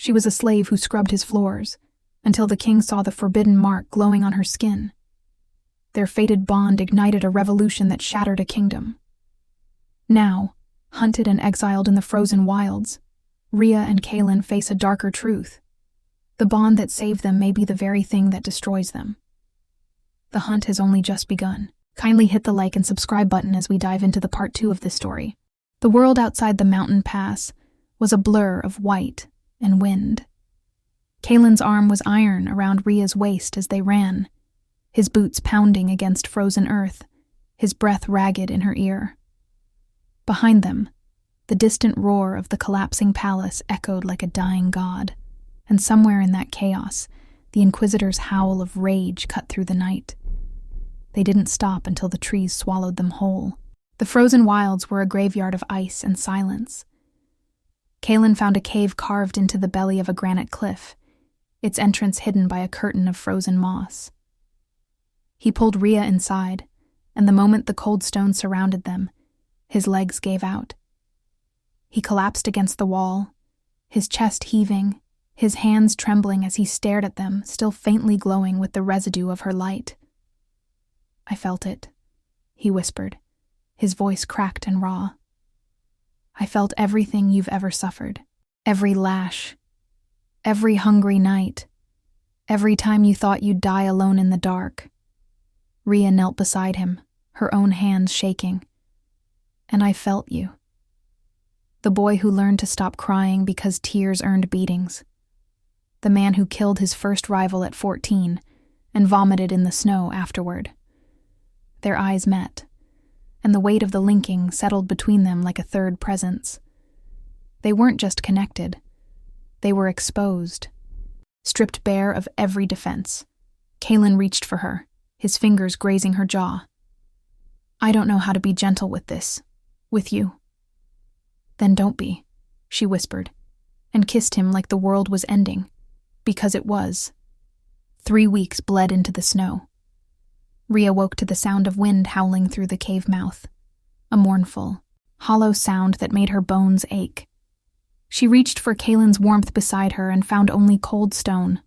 She was a slave who scrubbed his floors, until the king saw the forbidden mark glowing on her skin. Their fated bond ignited a revolution that shattered a kingdom. Now, hunted and exiled in the frozen wilds, Rhea and Kaelen face a darker truth. The bond that saved them may be the very thing that destroys them. The hunt has only just begun. Kindly hit the like and subscribe button as we dive into the part 2 of this story. The world outside the mountain pass was a blur of white and wind. Kaelen's arm was iron around Rhea's waist as they ran, his boots pounding against frozen earth, his breath ragged in her ear. Behind them, the distant roar of the collapsing palace echoed like a dying god, and somewhere in that chaos, the Inquisitor's howl of rage cut through the night. They didn't stop until the trees swallowed them whole. The frozen wilds were a graveyard of ice and silence. Kaelen found a cave carved into the belly of a granite cliff, its entrance hidden by a curtain of frozen moss. He pulled Rhea inside, and the moment the cold stone surrounded them, his legs gave out. He collapsed against the wall, his chest heaving, his hands trembling as he stared at them, still faintly glowing with the residue of her light. "I felt it," he whispered, his voice cracked and raw. "I felt everything you've ever suffered. Every lash. Every hungry night. Every time you thought you'd die alone in the dark." Rhea knelt beside him, her own hands shaking. "And I felt you. The boy who learned to stop crying because tears earned beatings. The man who killed his first rival at 14 and vomited in the snow afterward." Their eyes met, and the weight of the linking settled between them like a third presence. They weren't just connected. They were exposed. Stripped bare of every defense, Kaelen reached for her, his fingers grazing her jaw. "I don't know how to be gentle with this. With you." "Then don't be," she whispered, and kissed him like the world was ending, because it was. 3 weeks bled into the snow. Rhea woke to the sound of wind howling through the cave mouth, a mournful, hollow sound that made her bones ache. She reached for Kaelen's warmth beside her and found only cold stone.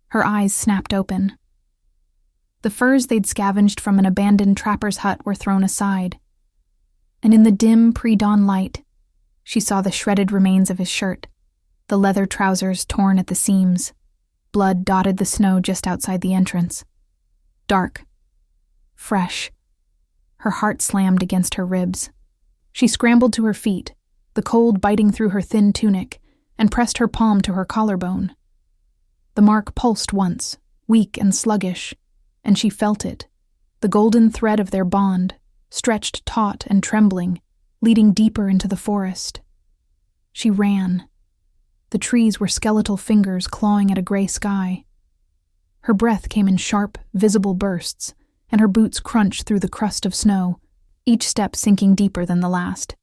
Her eyes snapped open. The furs they'd scavenged from an abandoned trapper's hut were thrown aside, and in the dim pre-dawn light, she saw the shredded remains of his shirt, the leather trousers torn at the seams. Blood dotted the snow just outside the entrance. Dark. Fresh. Her heart slammed against her ribs. She scrambled to her feet, the cold biting through her thin tunic, and pressed her palm to her collarbone. The mark pulsed once, weak and sluggish, and she felt it, the golden thread of their bond, stretched taut and trembling, leading deeper into the forest. She ran. The trees were skeletal fingers clawing at a gray sky. Her breath came in sharp, visible bursts, and her boots crunched through the crust of snow, each step sinking deeper than the last.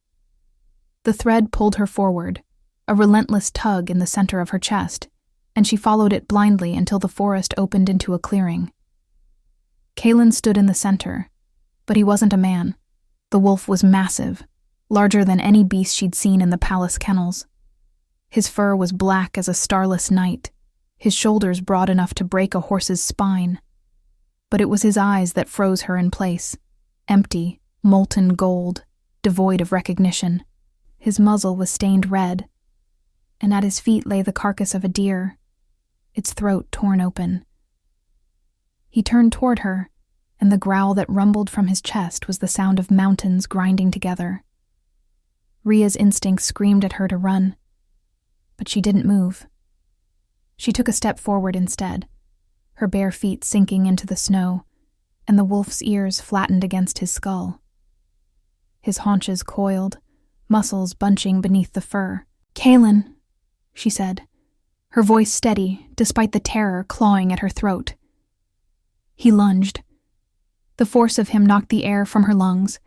The thread pulled her forward, a relentless tug in the center of her chest, and she followed it blindly until the forest opened into a clearing. Kaelen stood in the center, but he wasn't a man. The wolf was massive, larger than any beast she'd seen in the palace kennels. His fur was black as a starless night, his shoulders broad enough to break a horse's spine. But it was his eyes that froze her in place, empty, molten gold, devoid of recognition. His muzzle was stained red, and at his feet lay the carcass of a deer, its throat torn open. He turned toward her, and the growl that rumbled from his chest was the sound of mountains grinding together. Rhea's instincts screamed at her to run, but she didn't move. She took a step forward instead, her bare feet sinking into the snow, and the wolf's ears flattened against his skull. His haunches coiled, muscles bunching beneath the fur. "Kaelen," she said, her voice steady despite the terror clawing at her throat. He lunged. The force of him knocked the air from her lungs,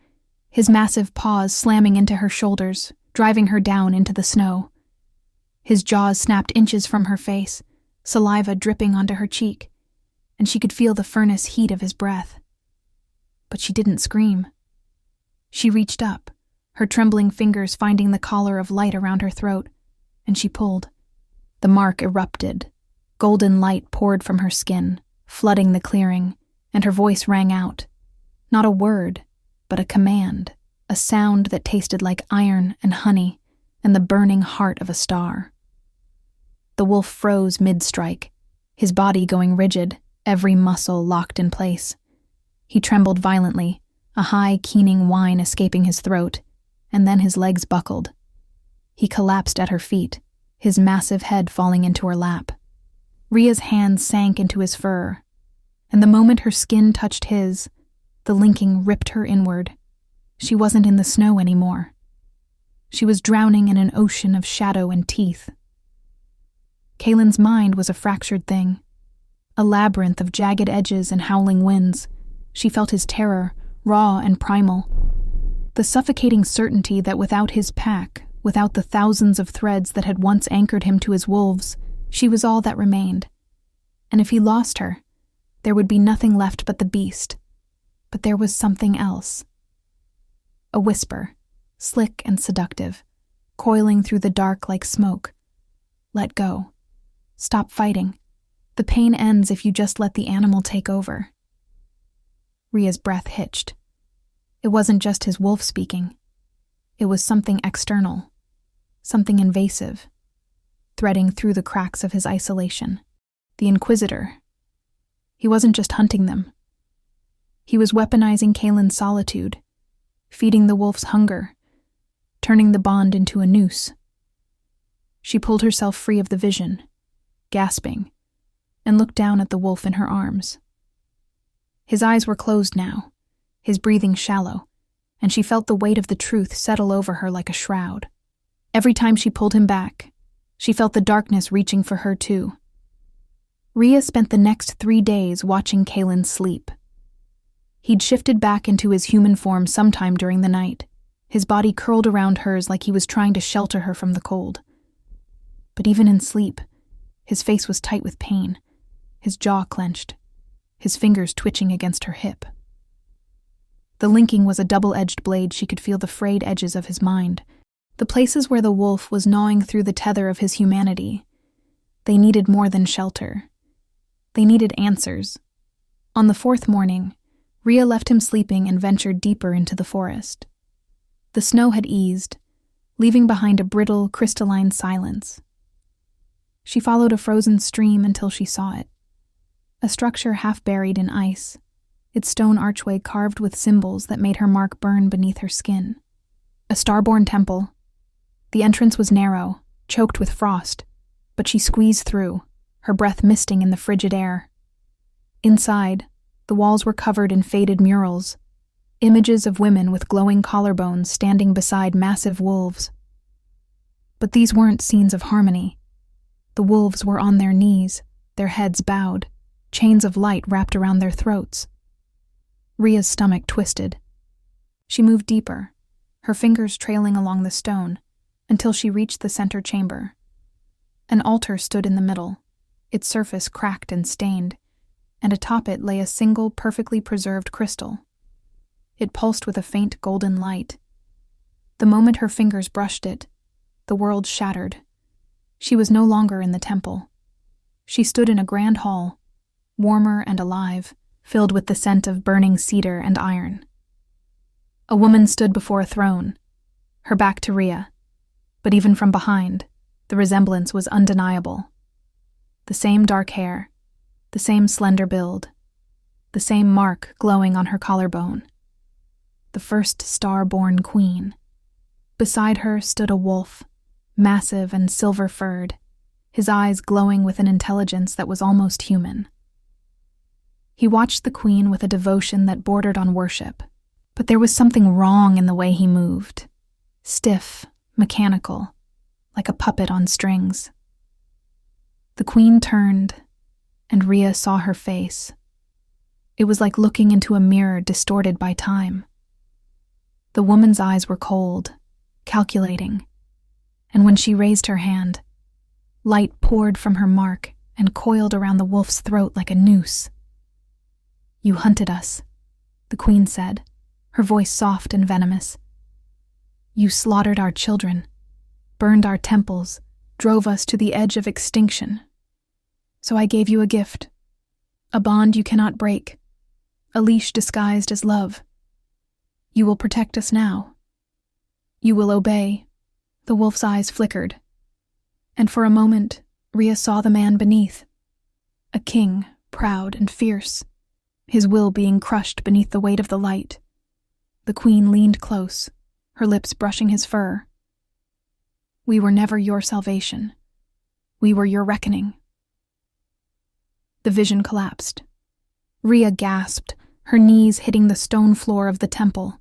his massive paws slamming into her shoulders, driving her down into the snow. His jaws snapped inches from her face, saliva dripping onto her cheek, and she could feel the furnace heat of his breath. But she didn't scream. She reached up, her trembling fingers finding the collar of light around her throat, and she pulled. The mark erupted. Golden light poured from her skin, flooding the clearing, and her voice rang out. Not a word, but a command, a sound that tasted like iron and honey and the burning heart of a star. The wolf froze mid-strike, his body going rigid, every muscle locked in place. He trembled violently, a high, keening whine escaping his throat, and then his legs buckled. He collapsed at her feet, his massive head falling into her lap. Rhea's hands sank into his fur, and the moment her skin touched his, the linking ripped her inward. She wasn't in the snow anymore. She was drowning in an ocean of shadow and teeth. Kaelen's mind was a fractured thing, a labyrinth of jagged edges and howling winds. She felt his terror, raw and primal. The suffocating certainty that without his pack, without the thousands of threads that had once anchored him to his wolves, she was all that remained. And if he lost her, there would be nothing left but the beast. But there was something else. A whisper, slick and seductive, coiling through the dark like smoke. Let go. Stop fighting. The pain ends if you just let the animal take over. Rhea's breath hitched. It wasn't just his wolf speaking. It was something external, something invasive, threading through the cracks of his isolation. The Inquisitor. He wasn't just hunting them. He was weaponizing Kaelen's solitude, feeding the wolf's hunger, turning the bond into a noose. She pulled herself free of the vision, gasping, and looked down at the wolf in her arms. His eyes were closed now, his breathing shallow, and she felt the weight of the truth settle over her like a shroud. Every time she pulled him back, she felt the darkness reaching for her too. Rhea spent the next 3 days watching Kaelen sleep. He'd shifted back into his human form sometime during the night, his body curled around hers like he was trying to shelter her from the cold. But even in sleep, his face was tight with pain, his jaw clenched, his fingers twitching against her hip. The linking was a double-edged blade. She could feel the frayed edges of his mind, the places where the wolf was gnawing through the tether of his humanity. They needed more than shelter. They needed answers. On the 4th morning, Rhea left him sleeping and ventured deeper into the forest. The snow had eased, leaving behind a brittle, crystalline silence. She followed a frozen stream until she saw it. A structure half buried in ice, its stone archway carved with symbols that made her mark burn beneath her skin. A starborn temple. The entrance was narrow, choked with frost, but she squeezed through, her breath misting in the frigid air. Inside, the walls were covered in faded murals, images of women with glowing collarbones standing beside massive wolves. But these weren't scenes of harmony. The wolves were on their knees, their heads bowed, chains of light wrapped around their throats. Rhea's stomach twisted. She moved deeper, her fingers trailing along the stone, until she reached the center chamber. An altar stood in the middle, its surface cracked and stained, and atop it lay a single perfectly preserved crystal. It pulsed with a faint golden light. The moment her fingers brushed it, the world shattered. She was no longer in the temple. She stood in a grand hall, warmer and alive, filled with the scent of burning cedar and iron. A woman stood before a throne, her back to Rhea, but even from behind, the resemblance was undeniable. The same dark hair, the same slender build, the same mark glowing on her collarbone. The first star-born queen. Beside her stood a wolf, massive and silver-furred, his eyes glowing with an intelligence that was almost human. He watched the queen with a devotion that bordered on worship, but there was something wrong in the way he moved. Stiff, mechanical, like a puppet on strings. The queen turned, and Rhea saw her face. It was like looking into a mirror distorted by time. The woman's eyes were cold, calculating, and when she raised her hand, light poured from her mark and coiled around the wolf's throat like a noose. "You hunted us," the queen said, her voice soft and venomous. "You slaughtered our children, burned our temples, drove us to the edge of extinction. So I gave you a gift, a bond you cannot break, a leash disguised as love. You will protect us now. You will obey." The wolf's eyes flickered, and for a moment, Rhea saw the man beneath. A king, proud and fierce, his will being crushed beneath the weight of the light. The queen leaned close, her lips brushing his fur. "We were never your salvation. We were your reckoning." The vision collapsed. Rhea gasped, her knees hitting the stone floor of the temple.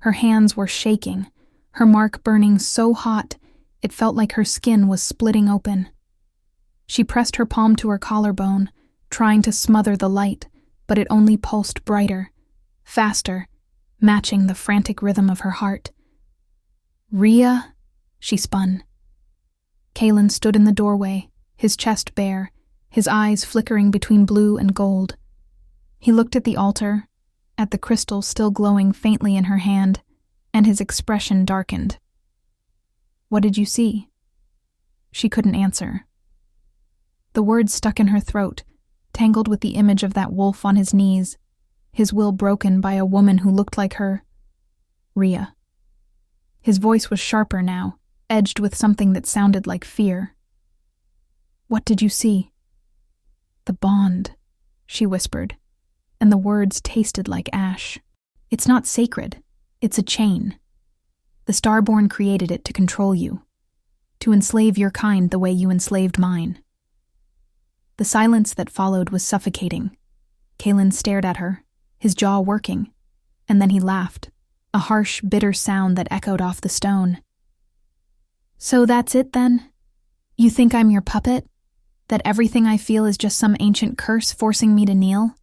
Her hands were shaking, her mark burning so hot it felt like her skin was splitting open. She pressed her palm to her collarbone, trying to smother the light, but it only pulsed brighter, faster, matching the frantic rhythm of her heart. "Rhea," she spun. Kaelen stood in the doorway, his chest bare, his eyes flickering between blue and gold. He looked at the altar, at the crystal still glowing faintly in her hand, and his expression darkened. "What did you see?" She couldn't answer. The words stuck in her throat, tangled with the image of that wolf on his knees, his will broken by a woman who looked like her. Rhea. His voice was sharper now, edged with something that sounded like fear. "What did you see?" "The bond," she whispered, and the words tasted like ash. "It's not sacred. It's a chain. The Starborn created it to control you, to enslave your kind the way you enslaved mine." The silence that followed was suffocating. Kaelen stared at her, his jaw working, and then he laughed, a harsh, bitter sound that echoed off the stone. "So that's it then? You think I'm your puppet? That everything I feel is just some ancient curse forcing me to kneel?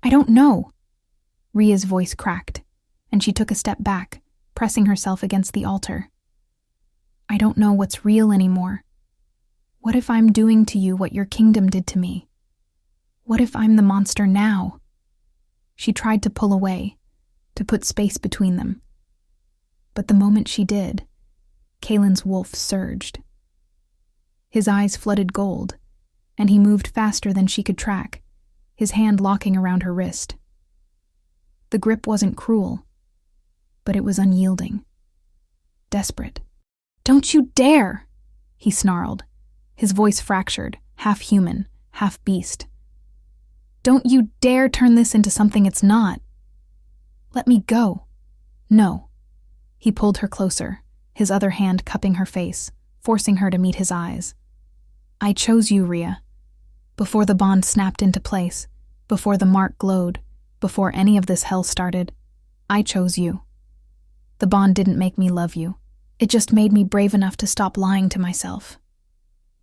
I don't know." Rhea's voice cracked, and she took a step back, pressing herself against the altar. "I don't know what's real anymore. What if I'm doing to you what your kingdom did to me? What if I'm the monster now?" She tried to pull away, to put space between them. But the moment she did, Kaelen's wolf surged. His eyes flooded gold, and he moved faster than she could track, his hand locking around her wrist. The grip wasn't cruel, but it was unyielding, desperate. "Don't you dare!" he snarled, his voice fractured, half human, half beast. "Don't you dare turn this into something it's not. Let me go." "No." He pulled her closer, his other hand cupping her face, forcing her to meet his eyes. "I chose you, Rhea. Before the bond snapped into place, before the mark glowed, before any of this hell started, I chose you. The bond didn't make me love you. It just made me brave enough to stop lying to myself."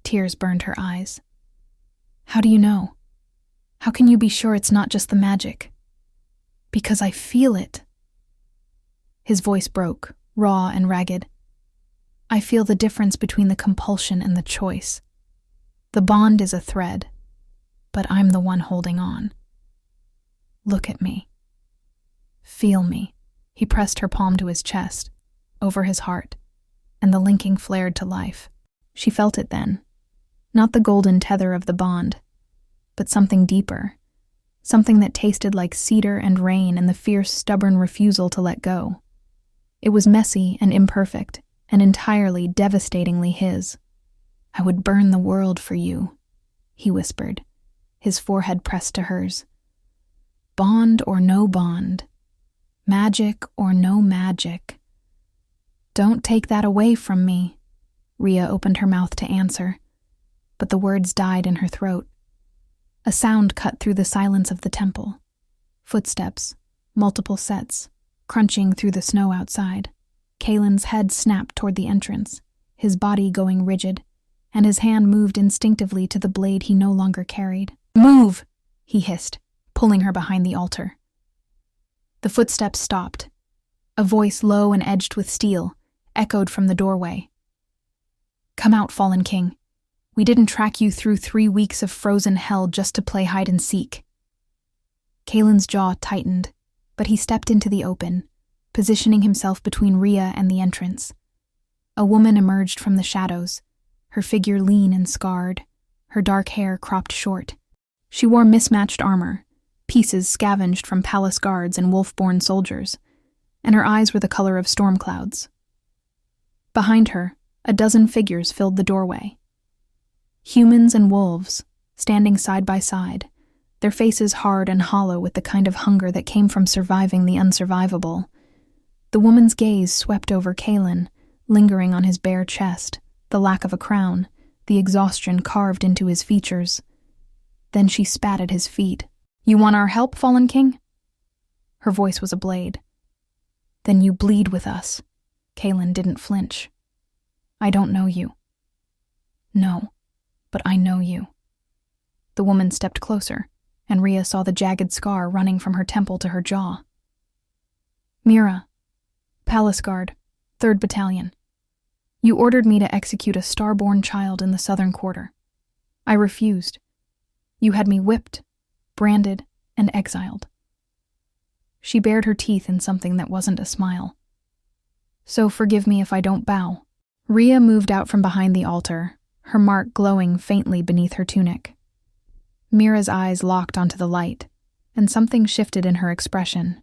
Tears burned her eyes. "How do you know? How can you be sure it's not just the magic?" "Because I feel it." His voice broke, raw and ragged. "I feel the difference between the compulsion and the choice. The bond is a thread, but I'm the one holding on. Look at me. Feel me." He pressed her palm to his chest, over his heart, and the linking flared to life. She felt it then. Not the golden tether of the bond, but something deeper, something that tasted like cedar and rain and the fierce, stubborn refusal to let go. It was messy and imperfect, and entirely, devastatingly his. "I would burn the world for you," he whispered, his forehead pressed to hers. "Bond or no bond, magic or no magic. Don't take that away from me." Rhea opened her mouth to answer, but the words died in her throat. A sound cut through the silence of the temple. Footsteps, multiple sets, crunching through the snow outside. Kaelen's head snapped toward the entrance, his body going rigid, and his hand moved instinctively to the blade he no longer carried. "Move!" he hissed, pulling her behind the altar. The footsteps stopped. A voice low and edged with steel echoed from the doorway. "Come out, Fallen King. We didn't track you through 3 weeks of frozen hell just to play hide and seek." Kaelen's jaw tightened, but he stepped into the open, positioning himself between Rhea and the entrance. A woman emerged from the shadows, her figure lean and scarred, her dark hair cropped short. She wore mismatched armor, pieces scavenged from palace guards and wolf-born soldiers, and her eyes were the color of storm clouds. Behind her, a dozen figures filled the doorway. Humans and wolves, standing side by side, their faces hard and hollow with the kind of hunger that came from surviving the unsurvivable. The woman's gaze swept over Kaelen, lingering on his bare chest, the lack of a crown, the exhaustion carved into his features. Then she spat at his feet. "You want our help, Fallen King?" Her voice was a blade. "Then you bleed with us." Kaelen didn't flinch. "I don't know you." "No, but I know you." The woman stepped closer, and Rhea saw the jagged scar running from her temple to her jaw. "Mira, Palace Guard, 3rd Battalion. You ordered me to execute a star-born child in the southern quarter. I refused. You had me whipped, branded, and exiled." She bared her teeth in something that wasn't a smile. "So forgive me if I don't bow." Rhea moved out from behind the altar, her mark glowing faintly beneath her tunic. Mira's eyes locked onto the light, and something shifted in her expression.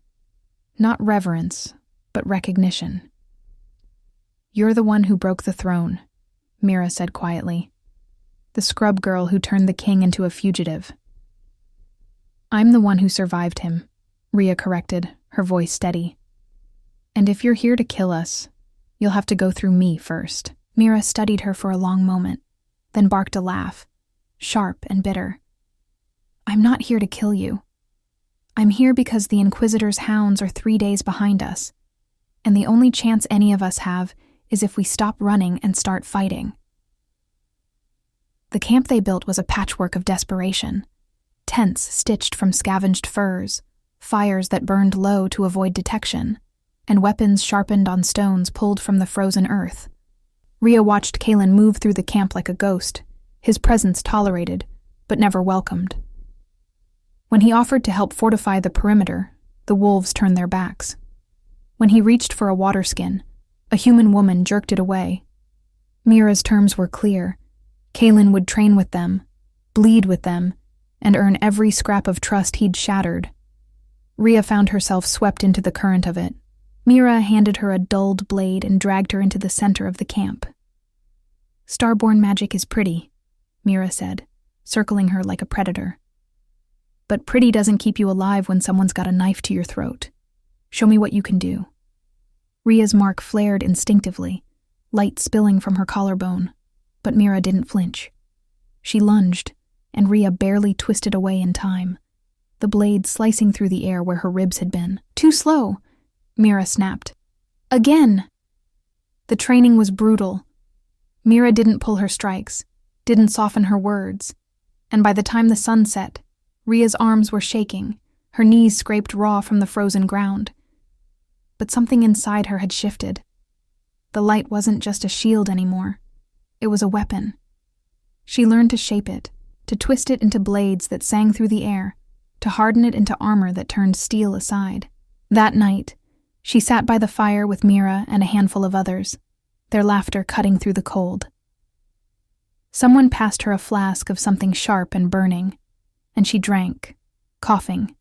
Not reverence, but recognition. "You're the one who broke the throne," Mira said quietly. "The scrub girl who turned the king into a fugitive." "I'm the one who survived him," Rhea corrected, her voice steady. "And if you're here to kill us, you'll have to go through me first." Mira studied her for a long moment, then barked a laugh, sharp and bitter. "I'm not here to kill you. I'm here because the Inquisitor's hounds are 3 days behind us, and the only chance any of us have is if we stop running and start fighting." The camp they built was a patchwork of desperation. Tents stitched from scavenged furs, fires that burned low to avoid detection, and weapons sharpened on stones pulled from the frozen earth. Rhea watched Kaelen move through the camp like a ghost, his presence tolerated, but never welcomed. When he offered to help fortify the perimeter, the wolves turned their backs. When he reached for a water skin, a human woman jerked it away. Mira's terms were clear. Kaelen would train with them, bleed with them, and earn every scrap of trust he'd shattered. Rhea found herself swept into the current of it. Mira handed her a dulled blade and dragged her into the center of the camp. "Starborn magic is pretty," Mira said, circling her like a predator. "But pretty doesn't keep you alive when someone's got a knife to your throat. Show me what you can do." Rhea's mark flared instinctively, light spilling from her collarbone, but Mira didn't flinch. She lunged, and Rhea barely twisted away in time, the blade slicing through the air where her ribs had been. "Too slow," Mira snapped. "Again!" The training was brutal. Mira didn't pull her strikes, didn't soften her words, and by the time the sun set, Rhea's arms were shaking, her knees scraped raw from the frozen ground. But something inside her had shifted. The light wasn't just a shield anymore. It was a weapon. She learned to shape it, to twist it into blades that sang through the air, to harden it into armor that turned steel aside. That night, she sat by the fire with Mira and a handful of others, their laughter cutting through the cold. Someone passed her a flask of something sharp and burning, and she drank, coughing,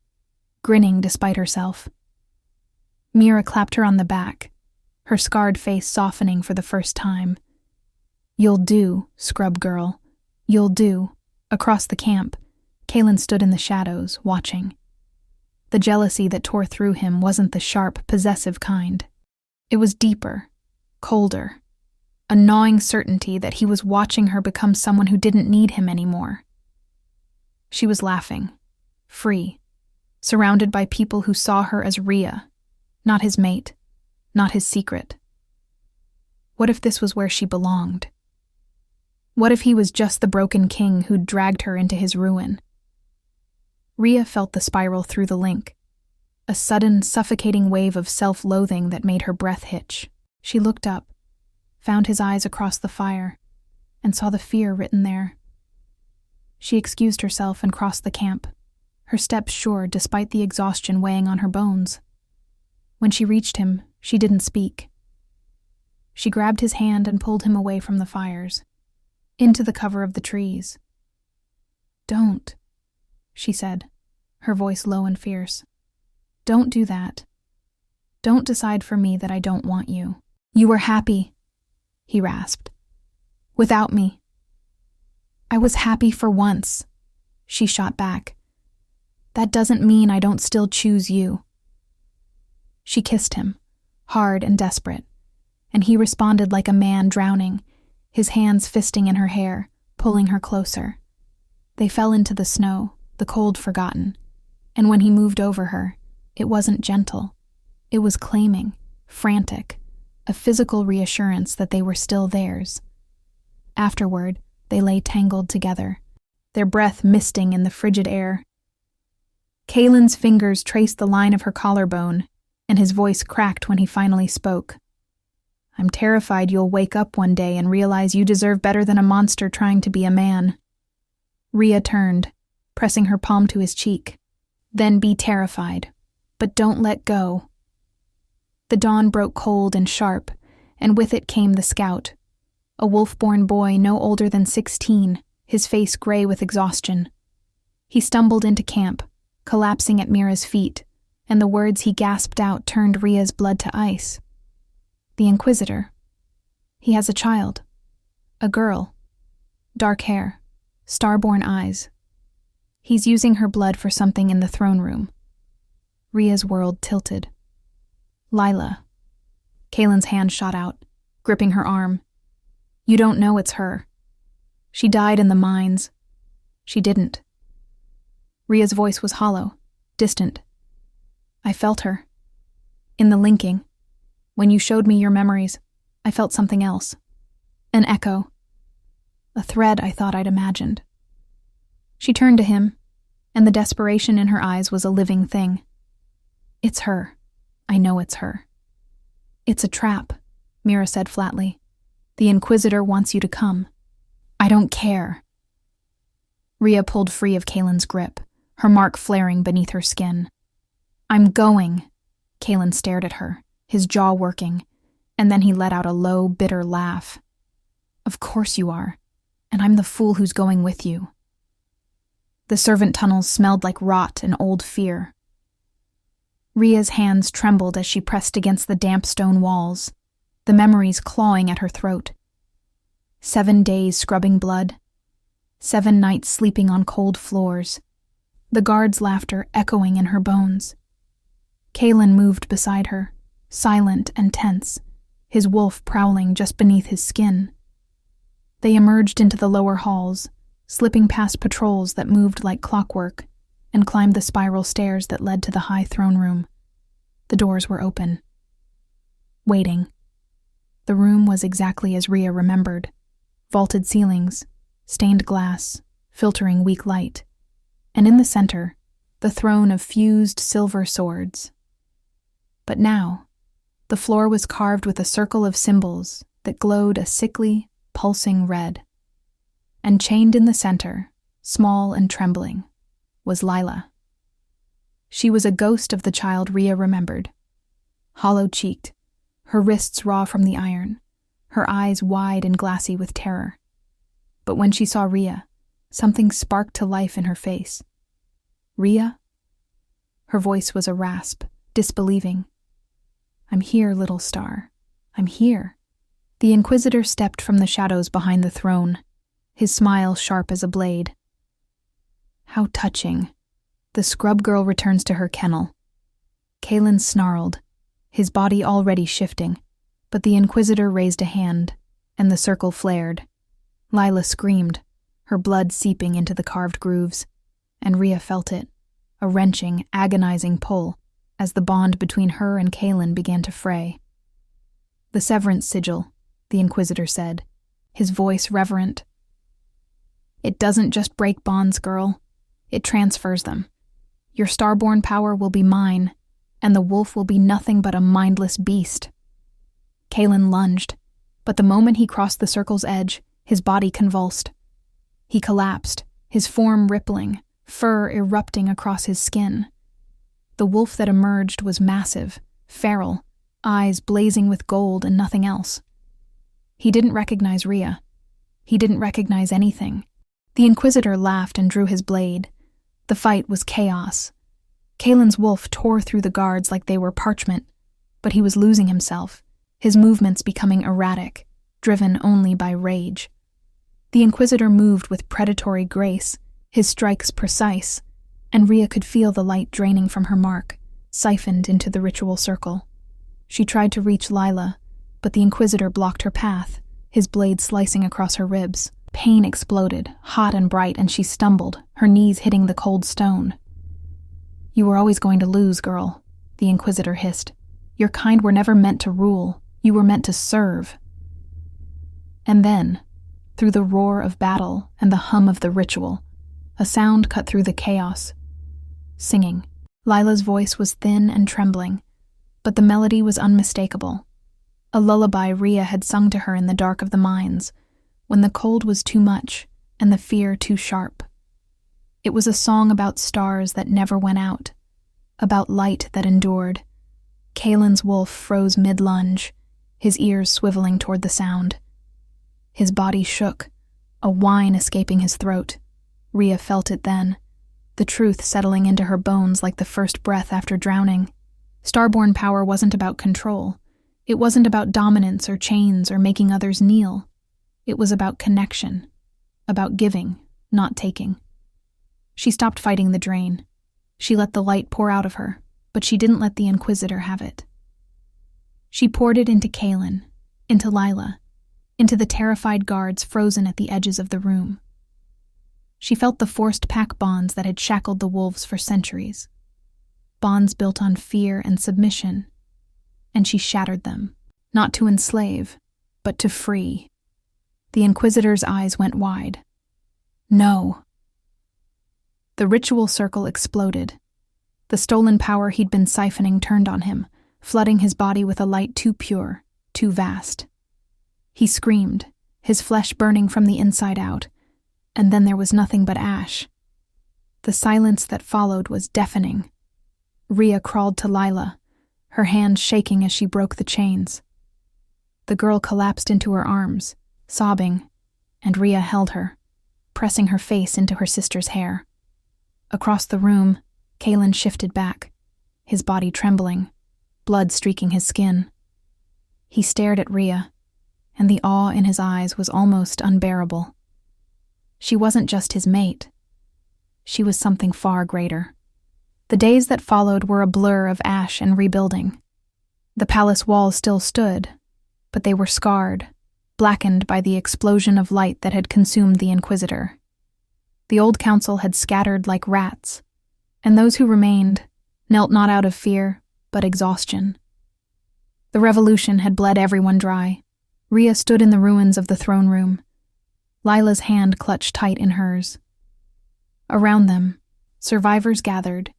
grinning despite herself. Mira clapped her on the back, her scarred face softening for the first time. "You'll do, scrub girl. You'll do." Across the camp, Kaelen stood in the shadows, watching. The jealousy that tore through him wasn't the sharp, possessive kind. It was deeper, colder, a gnawing certainty that he was watching her become someone who didn't need him anymore. She was laughing, free, surrounded by people who saw her as Rhea, not his mate, not his secret. What if this was where she belonged? What if he was just the broken king who'd dragged her into his ruin? Rhea felt the spiral through the link, a sudden, suffocating wave of self-loathing that made her breath hitch. She looked up, found his eyes across the fire, and saw the fear written there. She excused herself and crossed the camp, her steps sure despite the exhaustion weighing on her bones. When she reached him, she didn't speak. She grabbed his hand and pulled him away from the fires. into the cover of the trees. "Don't," she said, her voice low and fierce. "Don't do that. Don't decide for me that I don't want you." "You were happy," he rasped. "Without me." "I was happy for once," she shot back. "That doesn't mean I don't still choose you." She kissed him, hard and desperate, and he responded like a man drowning, his hands fisting in her hair, pulling her closer. They fell into the snow, the cold forgotten, and when he moved over her, it wasn't gentle. It was claiming, frantic, a physical reassurance that they were still theirs. Afterward, they lay tangled together, their breath misting in the frigid air. Kaelen's fingers traced the line of her collarbone, and his voice cracked when he finally spoke. "I'm terrified you'll wake up one day and realize you deserve better than a monster trying to be a man." Rhea turned, pressing her palm to his cheek. "Then be terrified, but don't let go." The dawn broke cold and sharp, and with it came the scout, a wolf-born boy no older than 16, his face gray with exhaustion. He stumbled into camp, collapsing at Mira's feet, and the words he gasped out turned Rhea's blood to ice. "The Inquisitor. He has a child. A girl. Dark hair. Starborn eyes. He's using her blood for something in the throne room." Rhea's world tilted. "Lila." Kaelen's hand shot out, gripping her arm. "You don't know it's her. She died in the mines." "She didn't." Rhea's voice was hollow, distant. "I felt her. In the linking. When you showed me your memories, I felt something else. An echo. A thread I thought I'd imagined." She turned to him, and the desperation in her eyes was a living thing. "It's her. I know it's her." "It's a trap," Mira said flatly. "The Inquisitor wants you to come." "I don't care." Rhea pulled free of Kaelen's grip, her mark flaring beneath her skin. "I'm going." Kaelen stared at her, his jaw working, and then he let out a low, bitter laugh. "Of course you are, and I'm the fool who's going with you." The servant tunnels smelled like rot and old fear. Rhea's hands trembled as she pressed against the damp stone walls, the memories clawing at her throat. 7 days scrubbing blood, 7 nights sleeping on cold floors, the guards' laughter echoing in her bones. Kaelen moved beside her, silent and tense, his wolf prowling just beneath his skin. They emerged into the lower halls, slipping past patrols that moved like clockwork, and climbed the spiral stairs that led to the high throne room. The doors were open. Waiting. The room was exactly as Rhea remembered. Vaulted ceilings, stained glass, filtering weak light, and in the center, the throne of fused silver swords. But now, the floor was carved with a circle of symbols that glowed a sickly, pulsing red. And chained in the center, small and trembling, was Lila. She was a ghost of the child Rhea remembered. Hollow-cheeked, her wrists raw from the iron, her eyes wide and glassy with terror. But when she saw Rhea, something sparked to life in her face. "Rhea?" Her voice was a rasp, disbelieving. "I'm here, little star. I'm here." The Inquisitor stepped from the shadows behind the throne, his smile sharp as a blade. "How touching." The scrub girl returns to her kennel. Kaelen snarled, his body already shifting, but the Inquisitor raised a hand, and the circle flared. Lila screamed, her blood seeping into the carved grooves, and Rhea felt it, a wrenching, agonizing pull, as the bond between her and Kaelen began to fray. "The severance sigil," the Inquisitor said, his voice reverent. "It doesn't just break bonds, girl. It transfers them. Your starborn power will be mine, and the wolf will be nothing but a mindless beast." Kaelen lunged, but the moment he crossed the circle's edge, his body convulsed. He collapsed, his form rippling, fur erupting across his skin. The wolf that emerged was massive, feral, eyes blazing with gold and nothing else. He didn't recognize Rhea. He didn't recognize anything. The Inquisitor laughed and drew his blade. The fight was chaos. Kaelen's wolf tore through the guards like they were parchment, but he was losing himself, his movements becoming erratic, driven only by rage. The Inquisitor moved with predatory grace, his strikes precise, and Rhea could feel the light draining from her mark, siphoned into the ritual circle. She tried to reach Lila, but the Inquisitor blocked her path, his blade slicing across her ribs. Pain exploded, hot and bright, and she stumbled, her knees hitting the cold stone. "You were always going to lose, girl," the Inquisitor hissed. "Your kind were never meant to rule. You were meant to serve." And then, through the roar of battle and the hum of the ritual, a sound cut through the chaos. Singing. Lila's voice was thin and trembling, but the melody was unmistakable. A lullaby Rhea had sung to her in the dark of the mines, when the cold was too much and the fear too sharp. It was a song about stars that never went out, about light that endured. Kaelen's wolf froze mid-lunge, his ears swiveling toward the sound. His body shook, a whine escaping his throat. Rhea felt it then, the truth settling into her bones like the first breath after drowning. Starborn power wasn't about control. It wasn't about dominance or chains or making others kneel. It was about connection, about giving, not taking. She stopped fighting the drain. She let the light pour out of her, but she didn't let the Inquisitor have it. She poured it into Kaelen, into Lila, into the terrified guards frozen at the edges of the room. She felt the forced pack bonds that had shackled the wolves for centuries. Bonds built on fear and submission, and she shattered them, not to enslave, but to free. The Inquisitor's eyes went wide. No. The ritual circle exploded. The stolen power he'd been siphoning turned on him, flooding his body with a light too pure, too vast. He screamed, his flesh burning from the inside out, and then there was nothing but ash. The silence that followed was deafening. Rhea crawled to Lila, her hands shaking as she broke the chains. The girl collapsed into her arms, sobbing, and Rhea held her, pressing her face into her sister's hair. Across the room, Kaelen shifted back, his body trembling, blood streaking his skin. He stared at Rhea, and the awe in his eyes was almost unbearable. She wasn't just his mate. She was something far greater. The days that followed were a blur of ash and rebuilding. The palace walls still stood, but they were scarred, blackened by the explosion of light that had consumed the Inquisitor. The old council had scattered like rats, and those who remained knelt not out of fear, but exhaustion. The revolution had bled everyone dry. Rhea stood in the ruins of the throne room. Lila's hand clutched tight in hers. Around them, survivors gathered,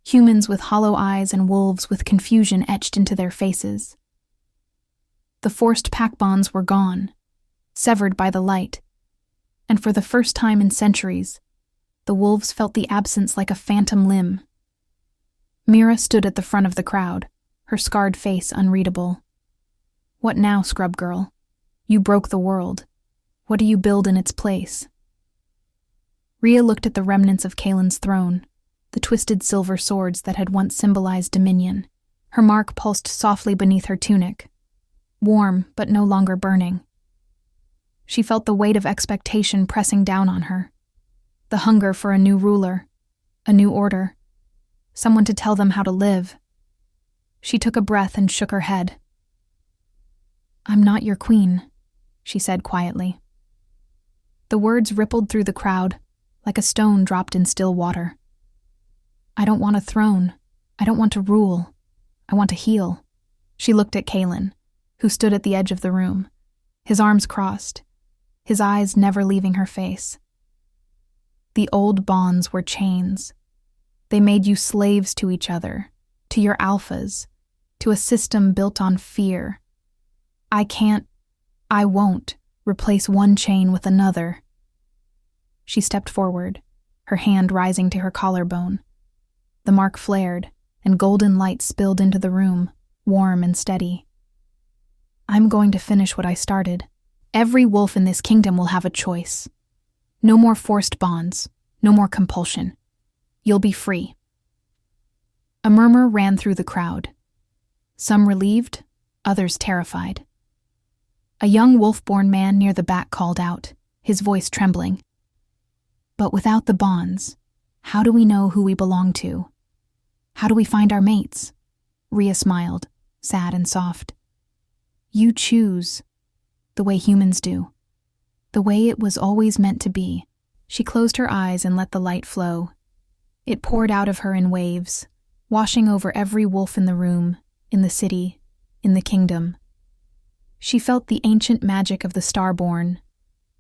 humans with hollow eyes and wolves with confusion etched into their faces. The forced pack bonds were gone, severed by the light, and for the first time in centuries, the wolves felt the absence like a phantom limb. Mira stood at the front of the crowd, her scarred face unreadable. What now, scrub girl? You broke the world. What do you build in its place? Rhea looked at the remnants of Kaelen's throne, the twisted silver swords that had once symbolized dominion. Her mark pulsed softly beneath her tunic, warm but no longer burning. She felt the weight of expectation pressing down on her, the hunger for a new ruler, a new order, someone to tell them how to live. She took a breath and shook her head. "I'm not your queen," she said quietly. The words rippled through the crowd, like a stone dropped in still water. "I don't want a throne. I don't want to rule. I want to heal." She looked at Kaelen, who stood at the edge of the room, his arms crossed, his eyes never leaving her face. The old bonds were chains. They made you slaves to each other, to your alphas, to a system built on fear. I won't replace one chain with another. She stepped forward, her hand rising to her collarbone. The mark flared, and golden light spilled into the room, warm and steady. "I'm going to finish what I started. Every wolf in this kingdom will have a choice. No more forced bonds, no more compulsion. You'll be free." A murmur ran through the crowd. Some relieved, others terrified. A young wolf-born man near the back called out, his voice trembling. "But without the bonds, how do we know who we belong to? How do we find our mates?" Rhea smiled, sad and soft. "You choose, the way humans do, the way it was always meant to be." She closed her eyes and let the light flow. It poured out of her in waves, washing over every wolf in the room, in the city, in the kingdom. She felt the ancient magic of the Starborn,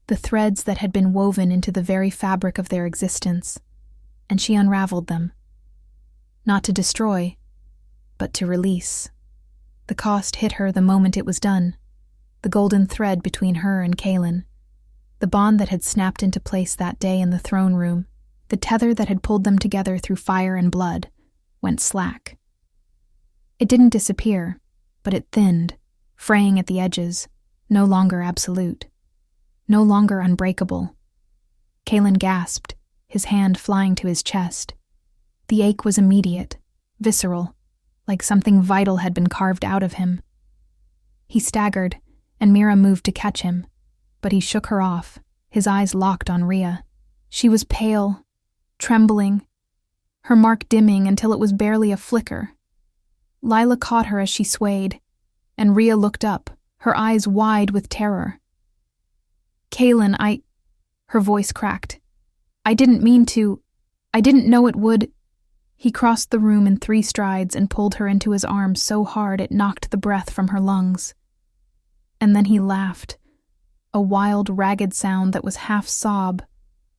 the threads that had been woven into the very fabric of their existence, and she unraveled them. Not to destroy, but to release. The cost hit her the moment it was done, the golden thread between her and Kaelen, the bond that had snapped into place that day in the throne room, the tether that had pulled them together through fire and blood, went slack. It didn't disappear, but it thinned, fraying at the edges, no longer absolute, no longer unbreakable. Kaelen gasped, his hand flying to his chest. The ache was immediate, visceral, like something vital had been carved out of him. He staggered, and Mira moved to catch him, but he shook her off, his eyes locked on Rhea. She was pale, trembling, her mark dimming until it was barely a flicker. Lila caught her as she swayed, and Rhea looked up, her eyes wide with terror. "Kaelen, her voice cracked. "I didn't mean to. I didn't know it would." He crossed the room in 3 strides and pulled her into his arms so hard it knocked the breath from her lungs. And then he laughed, a wild, ragged sound that was half sob,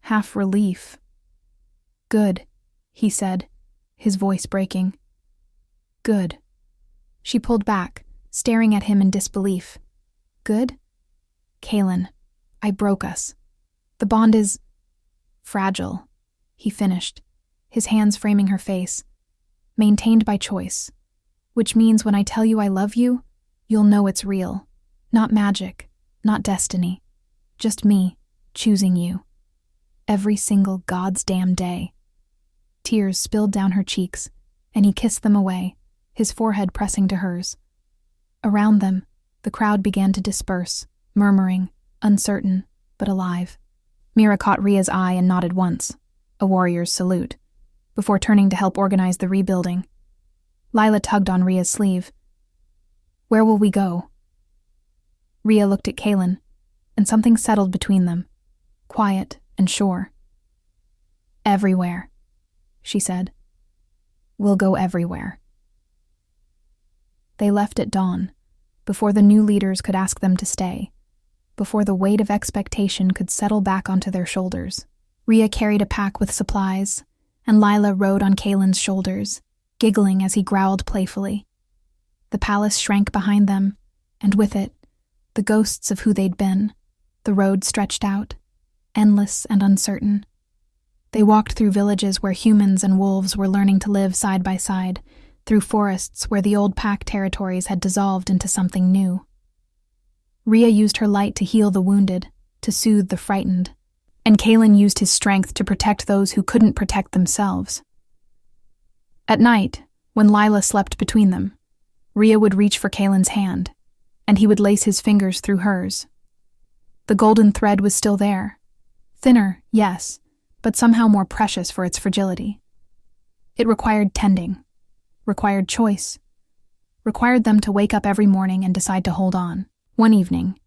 half relief. "Good," he said, his voice breaking. "Good." She pulled back, staring at him in disbelief. "Good? Kaelen, I broke us. The bond is fragile," he finished, his hands framing her face. "Maintained by choice, which means when I tell you I love you, you'll know it's real. Not magic, not destiny. Just me, choosing you. Every single God's damn day." Tears spilled down her cheeks, and he kissed them away, his forehead pressing to hers. Around them, the crowd began to disperse, murmuring, uncertain, but alive. Mira caught Rhea's eye and nodded once, a warrior's salute, before turning to help organize the rebuilding. Lila tugged on Rhea's sleeve. "Where will we go?" Rhea looked at Kaelen, and something settled between them, quiet and sure. "Everywhere," she said. "We'll go everywhere." They left at dawn, before the new leaders could ask them to stay, before the weight of expectation could settle back onto their shoulders. Rhea carried a pack with supplies, and Lila rode on Kaelen's shoulders, giggling as he growled playfully. The palace shrank behind them, and with it, the ghosts of who they'd been. The road stretched out, endless and uncertain. They walked through villages where humans and wolves were learning to live side by side, through forests where the old pack territories had dissolved into something new. Rhea used her light to heal the wounded, to soothe the frightened, and Kaelen used his strength to protect those who couldn't protect themselves. At night, when Lila slept between them, Rhea would reach for Kaelen's hand, and he would lace his fingers through hers. The golden thread was still there. Thinner, yes, but somehow more precious for its fragility. It required tending, required choice, required them to wake up every morning and decide to hold on. One evening,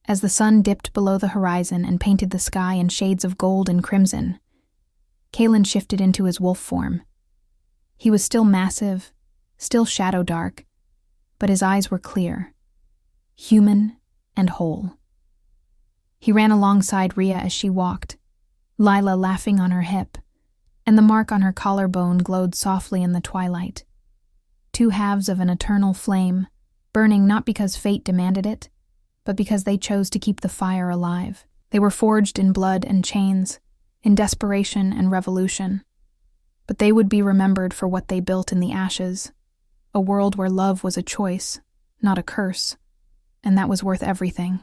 as the sun dipped below the horizon and painted the sky in shades of gold and crimson, Kaelen shifted into his wolf form. He was still massive, still shadow dark, but his eyes were clear, human and whole. He ran alongside Rhea as she walked, Lila laughing on her hip, and the mark on her collarbone glowed softly in the twilight. 2 halves of an eternal flame, burning not because fate demanded it, but because they chose to keep the fire alive. They were forged in blood and chains, in desperation and revolution. But they would be remembered for what they built in the ashes, a world where love was a choice, not a curse, and that was worth everything.